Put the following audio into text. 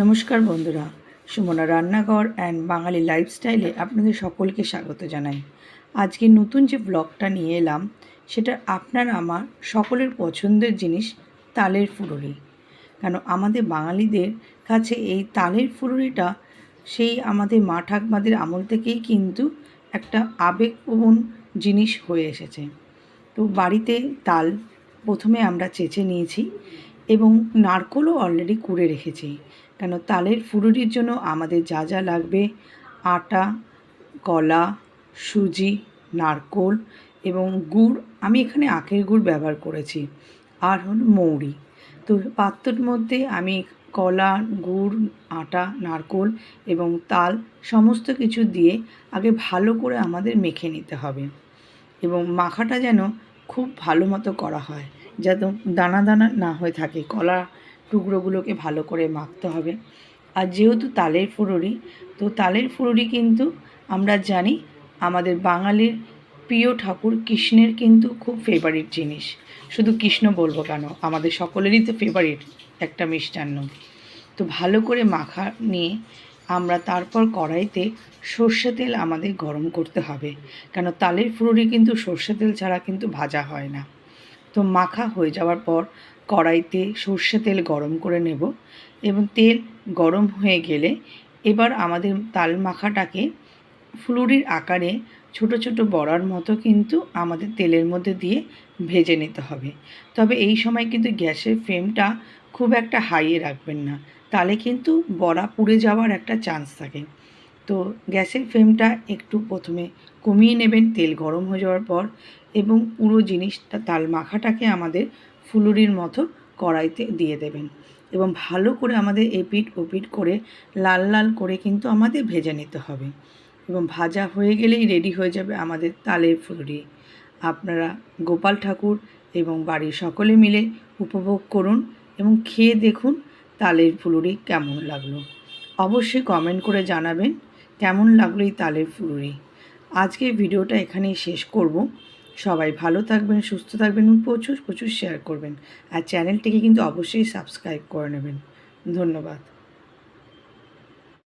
নমস্কার বন্ধুরা, সুমনা রান্নাঘর অ্যান্ড বাঙালি লাইফস্টাইলে আপনাদের সকলকে স্বাগত জানাই। আজকে নতুন যে ব্লগটা নিয়ে এলাম সেটা আপনার আমার সকলের পছন্দের জিনিস, তালের ফুলুরি। কেন আমাদের বাঙালিদের কাছে এই তালের ফুলুরিটা সেই আমাদের মা ঠাকুমাদের আমল থেকেই কিন্তু একটা আবেগপ্রবণ জিনিস হয়ে এসেছে। তো বাড়িতে তাল প্রথমে আমরা চেঁচে নিয়েছি এবং নারকেলও অলরেডি কুড়ে রেখেছি। কেন তালের ফুলুরির জন্য আমাদের যা যা লাগবে: আটা, কলা, সুজি, নারকেল এবং গুড়। আমি এখানে আখের গুড় ব্যবহার করেছি, আর হল মৌরি। তো পাত্রর মধ্যে আমি কলা, গুড়, আটা, নারকেল এবং তাল সমস্ত কিছু দিয়ে আগে ভালো করে আমাদের মেখে নিতে হবে এবং মাখাটা যেন খুব ভালো মতো করা হয়, যাতে দানা দানা না হয়ে থাকে। কলা টুকরোগুলোকে ভালো করে মাখতে হবে। আর যেহেতু তালের ফুলুরি, তো তালের ফুলুরি কিন্তু আমরা জানি আমাদের বাঙালির প্রিয় ঠাকুর কৃষ্ণের কিন্তু খুব ফেভারিট জিনিস। শুধু কৃষ্ণ বলবো কেন, আমাদের সকলেরই তো ফেভারিট একটা মিষ্টান্ন। তো ভালো করে মাখা নিয়ে আমরা তারপর কড়াইতে সর্ষে তেল আমাদের গরম করতে হবে, কেন তালের ফুলুরি কিন্তু সর্ষে তেল ছাড়া কিন্তু ভাজা হয় না। তো মাখা হয়ে যাওয়ার পর কড়াইতে সর্ষে তেল গরম করে নেব এবং তেল গরম হয়ে গেলে এবার আমাদের তাল মাখাটাকে ফুলুরির আকারে ছোট ছোট বড়ার মতো কিন্তু আমাদের তেলের মধ্যে দিয়ে ভেজে নিতে হবে। তবে এই সময় কিন্তু গ্যাসের ফ্লেমটা খুব একটা হাইয়ে রাখবেন না, তাহলে কিন্তু বড়া পুড়ে যাওয়ার একটা চান্স থাকে। তো গ্যাসের ফ্লেমটা একটু প্রথমে কমিয়ে নেবেন তেল গরম হয়ে যাওয়ার পর, এবং পুরো জিনিসটা তাল মাখাটাকে আমাদের ফুলুরির মতো কড়াইতে দিয়ে দেবেন এবং ভালো করে আমাদের এপিঠ ওপিঠ করে লাল লাল করে কিন্তু আমাদের ভেজে নিতে হবে। এবং ভাজা হয়ে গেলেই রেডি হয়ে যাবে আমাদের তালের ফুলুরি। আপনারা গোপাল ঠাকুর এবং বাড়ির সকলে মিলে উপভোগ করুন এবং খেয়ে দেখুন তালের ফুলুরি কেমন লাগলো। অবশ্যই কমেন্ট করে জানাবেন কেমন লাগলো এই তালের ফুলুরি। আজকের ভিডিওটা এখানেই শেষ করব। সবাই ভালো থাকবেন, সুস্থ থাকবেন এবং প্রচুর প্রচুর শেয়ার করবেন। আর চ্যানেলটিকে কিন্তু অবশ্যই সাবস্ক্রাইব করে নেবেন। ধন্যবাদ।